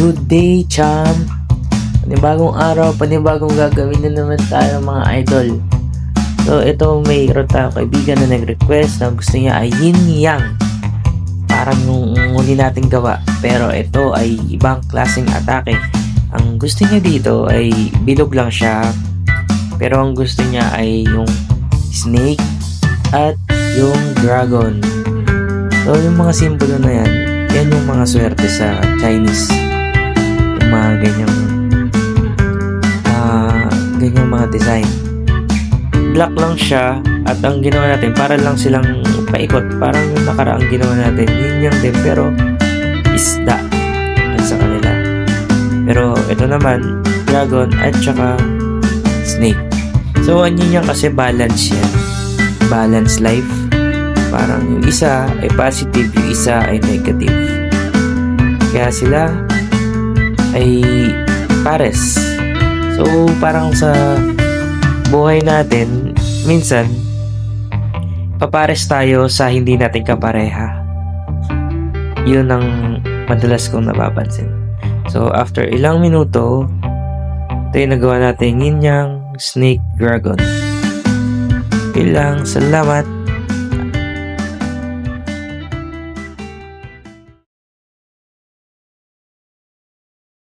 Good day, champ! Panibagong araw, panibagong gagawin na naman tayo mga idol. So, ito mayroon tayo kaibigan na nag-request na gusto niya ay yin-yang. Parang nung huli nating gawa. Pero ito ay ibang klaseng atake. Ang gusto niya dito ay bilog lang siya. Pero ang gusto niya ay yung snake at yung dragon. So, yung mga simbolo na yan yung mga swerte sa Chinese. Yung mga ganyang mga design. Black lang siya at ang ginawa natin para lang silang paikot. Parang yung nakaraang ginawa natin, yun yung din pero isda sa kanila. Pero ito naman, dragon at saka snake. So, ano yan kasi balance yan. Balance life. Parang yung isa ay positive, yung isa ay negative. Kaya sila ay pares. So, parang sa buhay natin, minsan, papares tayo sa hindi natin kapareha. Yun ang madalas kong napapansin. So, after ilang minuto, ito yung nagawa natin yin-yang, snake, dragon. Ilang salamat.